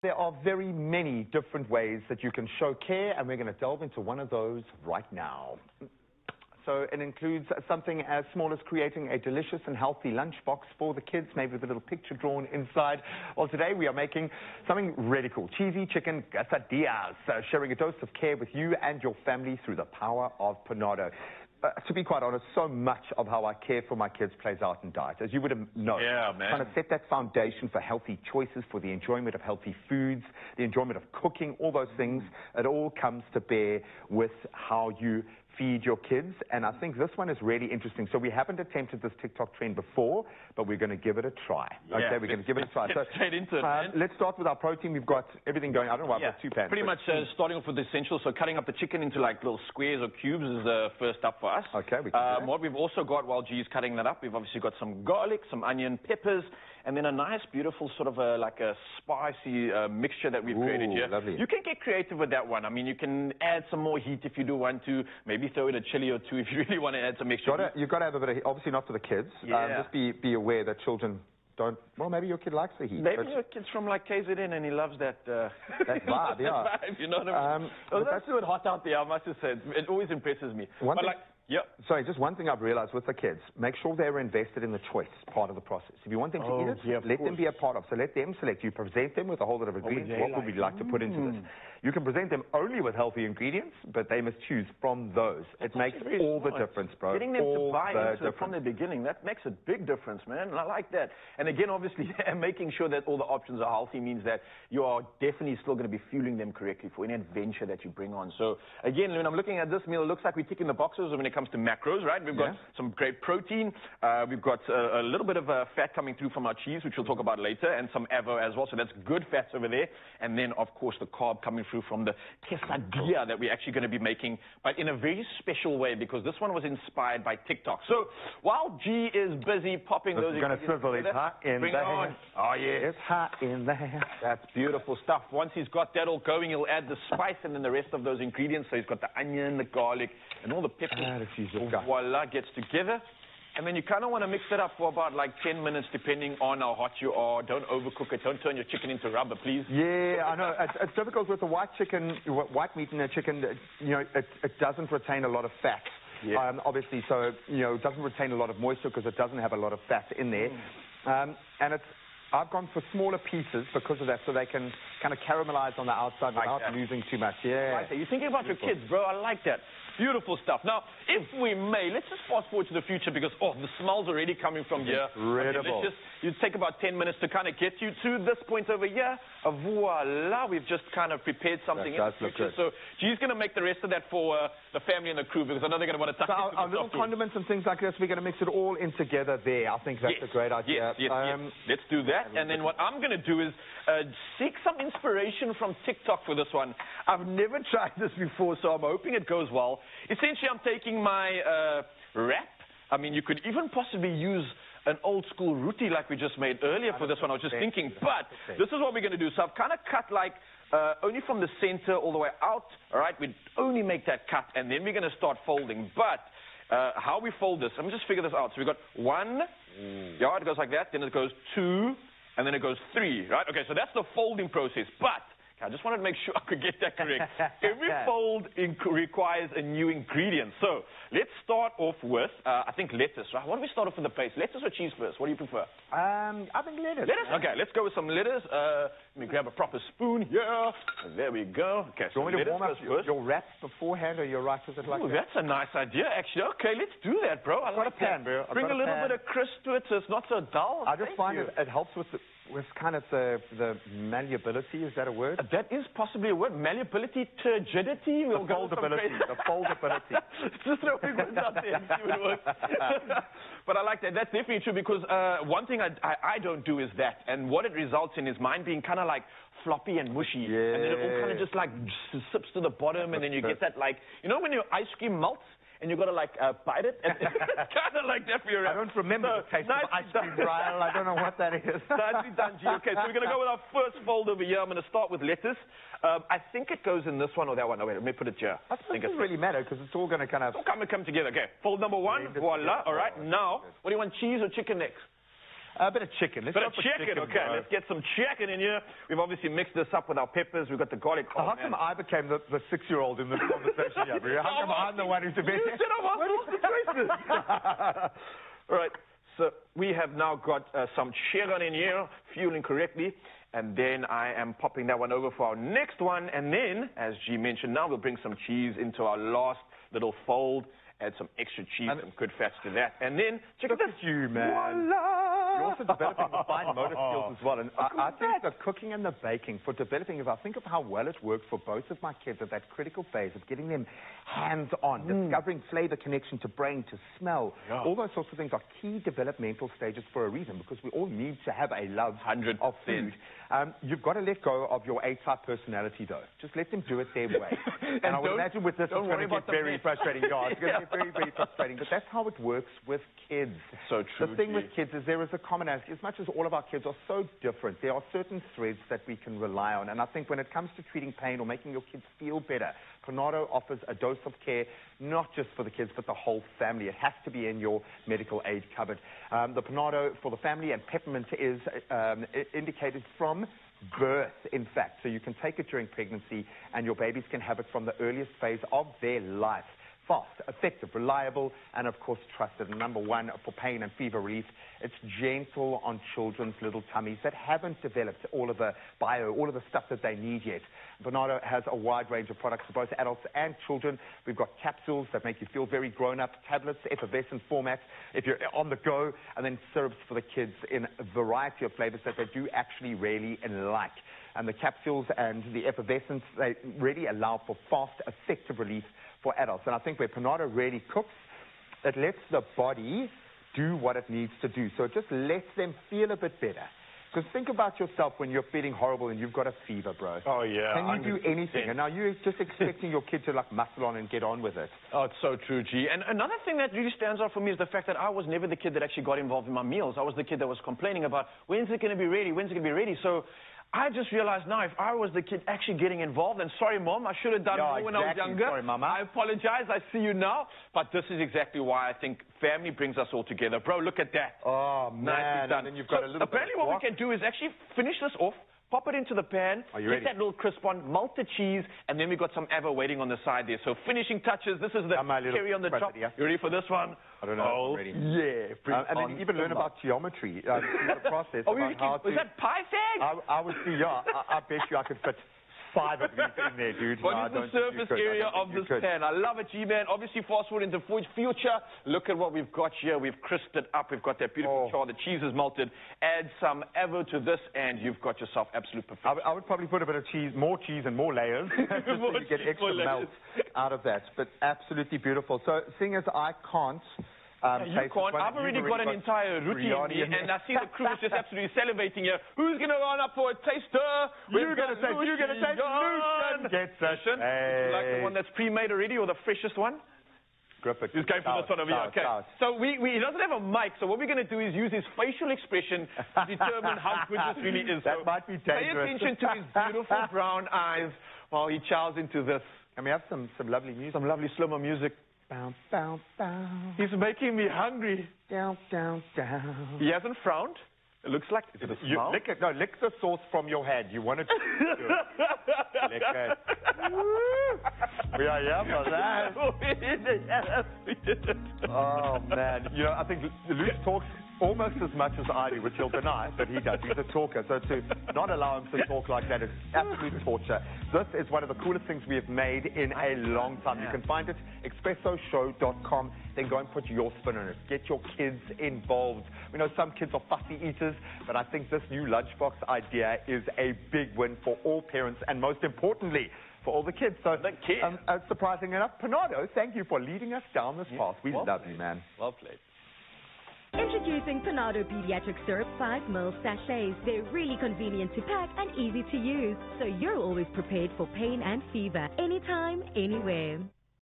There are very many different ways that you can show care, and we're going to delve into one of those right now. So it includes something as small as creating a delicious and healthy lunchbox for the kids, maybe with a little picture drawn inside. Well, today we are making something really cool, cheesy chicken quesadillas, sharing a dose of care with you and your family through the power of PANADO. To be quite honest, so much of how I care for my kids plays out in diet, as you would know. Yeah, man. Trying to set that foundation for healthy choices, for the enjoyment of healthy foods, the enjoyment of cooking, all those things. It all comes to bear with how you feed your kids, and I think this one is really interesting. So we haven't attempted this TikTok trend before, but we're going to give it a try. Yeah, okay, we're going to give it a try. So straight into it, man. Let's start with our protein. We've got everything going. I don't know why I've got two pans. Pretty much starting off with the essentials. So cutting up the chicken into like little squares or cubes is the first up for us. Okay, we can do that. What we've also got while G is cutting that up, we've obviously got some garlic, some onion, peppers, and then a nice, beautiful sort of like a spicy mixture that we've created here. Lovely. You can get creative with that one. I mean, you can add some more heat if you do want to. Maybe throw in a chili or two if you really want to add some extra. You've got to have a bit of heat. Obviously not for the kids. Yeah. Just be aware that children don't. Well, maybe your kid likes the heat. Maybe your kid's from like KZN and he loves that. That vibe, yeah. Vibe, you know what I mean? That's so hot out there. I must have said, it always impresses me. Sorry, just one thing I've realized with the kids, make sure they're invested in the choice part of the process. If you want them to eat it, let them be a part of. So let them select. You present them with a whole lot of ingredients. What would we like to put into this? You can present them only with healthy ingredients, but they must choose from those. It makes all the difference, bro. Getting them to buy into it from the beginning, that makes a big difference, man. And I like that. And again, obviously, making sure that all the options are healthy means that you are definitely still going to be fueling them correctly for any adventure that you bring on. So again, when I'm looking at this meal, it looks like we're ticking the boxes when it comes to macros, right? We've got some great protein. We've got a little bit of fat coming through from our cheese, which we'll talk about later, and some avo as well. So that's good fats over there. And then, of course, the carb coming through from the quesadilla that we're actually going to be making, but in a very special way, because this one was inspired by TikTok. So while G is busy popping those ingredients, going to swivel. It's hot in there. Oh, yeah. It's hot in there. That's beautiful stuff. Once he's got that all going, he'll add the spice and then the rest of those ingredients. So he's got the onion, the garlic, and all the peppers. Voila, gets together. And then you kind of want to mix it up for about like 10 minutes, depending on how hot you are. Don't overcook it. Don't turn your chicken into rubber, please. Yeah, I know. It's difficult with the white meat in a chicken. You know, it doesn't retain a lot of fat. Yeah. Obviously, so, you know, it doesn't retain a lot of moisture because it doesn't have a lot of fat in there. And I've gone for smaller pieces because of that, so they can kind of caramelize on the outside without losing too much. Yeah. Right. You're thinking about your kids, bro. I like that. Beautiful stuff. Now, if we may, let's just fast forward to the future because, the smell's already coming from here. Incredible. Okay, you take about 10 minutes to kind of get you to this point over here. Voila, we've just kind of prepared something in the future. So G's going to make the rest of that for the family and the crew because I know they're going to want to tuck into our little condiments and things like this, we're going to mix it all in together there. I think that's a great idea. Yes. Let's do that. And then what I'm going to do is seek some inspiration from TikTok for this one. I've never tried this before, so I'm hoping it goes well. Essentially, I'm taking my wrap. I mean, you could even possibly use an old school roti like we just made earlier for this one. I was just thinking, but this is what we're going to do. So I've kind of cut like only from the center all the way out. All right, we only make that cut, and then we're going to start folding. But how we fold this, let me just figure this out. So we've got 1, yeah, it goes like that. Then it goes 2, and then it goes 3, right? Okay, so that's the folding process. But I just wanted to make sure I could get that correct. Every fold requires a new ingredient. So let's start off with, I think, lettuce, right? Why don't we start off with the paste? Lettuce or cheese first? What do you prefer? I think lettuce. Lettuce? Okay, let's go with some lettuce. Let me grab a proper spoon here. There we go. Okay, so do you want me to warm up your wraps beforehand, or your rice with it like that? That's a nice idea, actually. Okay, let's do that, bro. I like that. Bring a little bit of crisp to it so it's not so dull. I just find it helps with kind of the malleability. Is that a word? That is possibly a word. Malleability, turgidity. The foldability. The foldability. Just throw it out there and see what works. But I like that. That's definitely true because one thing I don't do is that. And what it results in is mine being kind of like floppy and mushy. Yeah. And then it all kind of just like sips to the bottom and then you get that like, you know when your ice cream melts? And you've got to, like, bite it. And it's kind of like that for your wrap. I don't remember the taste of ice cream, Brian. I don't know what that is. Nicely done, G. Okay, so we're going to go with our first fold over here. I'm going to start with lettuce. I think it goes in this one or that one. Oh, wait, let me put it here. I think it doesn't really matter because it's all going to kind of... It's all going to come together. Okay, fold number 1. Voila. All right, now, what do you want, cheese or chicken next? A bit of chicken. Let's go for chicken. Okay, let's get some chicken in here. We've obviously mixed this up with our peppers. We've got the garlic. How come I became the 6-year-old in this conversation here, Bria? How come I'm the one who's the best? You said I was the choices. All right, so we have now got some chicken in here, fueling correctly. And then I am popping that one over for our next one. And then, as G mentioned, now we'll bring some cheese into our last little fold. Add some extra cheese, some good fats to that. And then, check out this. You, man. Voila! You're also developing the fine motor skills as well. And I think the cooking and the baking for developing, if I think of how well it worked for both of my kids at that critical phase of getting them hands-on, discovering flavor connection to brain, to smell. Yeah. All those sorts of things are key developmental stages for a reason, because we all need to have a love 100% of food. You've got to let go of your A-type personality, though. Just let them do it their way. and I would imagine with this, it's going to get very frustrating. Yeah, it's going to get very, very frustrating. But that's how it works with kids. It's so true. The thing with kids is there is a commonality. As much as all of our kids are so different, there are certain threads that we can rely on. And I think when it comes to treating pain or making your kids feel better, PANADO offers a dose of care, not just for the kids, but the whole family. It has to be in your medical aid cupboard. The PANADO for the family and peppermint is indicated from birth, in fact. So you can take it during pregnancy, and your babies can have it from the earliest phase of their life. Fast, effective, reliable, and of course trusted. And number one for pain and fever relief, it's gentle on children's little tummies that haven't developed all of the stuff that they need yet. PANADO has a wide range of products for both adults and children. We've got capsules that make you feel very grown up, tablets, effervescent formats if you're on the go, and then syrups for the kids in a variety of flavors that they do actually really like. And the capsules and the effervescents, they really allow for fast, effective relief for adults. And I think where PANADO really cooks, it lets the body do what it needs to do. So it just lets them feel a bit better. Because think about yourself when you're feeling horrible and you've got a fever, bro. Oh, yeah. Can you 100%. Do anything? And now you're just expecting your kid to, like, muscle on and get on with it. Oh, it's so true, G. And another thing that really stands out for me is the fact that I was never the kid that actually got involved in my meals. I was the kid that was complaining about, when's it going to be ready? When's it going to be ready? So I just realized now, if I was the kid actually getting involved, and sorry, Mom, I should have done more when I was younger. Sorry, Mama. I apologize. I see you now. But this is exactly why I think family brings us all together. Bro, look at that. Oh, man. Nicely done. And then you've got a little apparently what we can do is actually finish this off, pop it into the pan, get that little crisp on, melt the cheese, and then we've got some avo waiting on the side there. So finishing touches, this is the cherry on the top. You ready for this one? I don't know. Oh, ready. Yeah. And then even learn about geometry, the process. Was that pie fag? I would see, yeah, I bet you I could fit 5 of these in there, dude. What is the surface area of this pan? I love it, G-Man. Obviously, fast forward into future. Look at what we've got here. We've crisped it up. We've got that beautiful char. The cheese is melted. Add some avo to this, and you've got yourself absolute perfection. I would probably put a bit of cheese, more cheese and more layers, just so you get extra melt out of that. But absolutely beautiful. So, seeing as I can't... you can't. I've already got an entire routine here, and I see the crew is just absolutely salivating here. Who's going to run up for a taster? You're going to taste. You're going to taste. Lucian gets a shit. Like the one that's pre-made already, or the freshest one? Grip it. He's going for this one over here. Okay. So he doesn't have a mic, so what we're going to do is use his facial expression to determine how good this really is. That might be dangerous. Pay attention to his beautiful brown eyes while he chows into this. And we have some lovely music. Some lovely slow-mo music. Bow, bow, bow. He's making me hungry. Down, down, down. He hasn't frowned. It looks like... Is it a smile? Lick it. No, lick the sauce from your hand. You want it to do it. Lick it. We are here for that. We did it. Oh, man. You know, I think Luke talks almost as much as I do, which he'll deny, but he does. He's a talker. So to not allow him to talk like that is absolute torture. This is one of the coolest things we have made in a long time. You can find it expressoshow.com. Then go and put your spin on it. Get your kids involved. We know some kids are fussy eaters, but I think this new Lunchbox idea is a big win for all parents, and most importantly, for all the kids. So, surprising enough, PANADO, thank you for leading us down this path. We love you, man. Well played. Introducing PANADO Pediatric Syrup 5 ml sachets. They're really convenient to pack and easy to use, so you're always prepared for pain and fever, anytime, anywhere.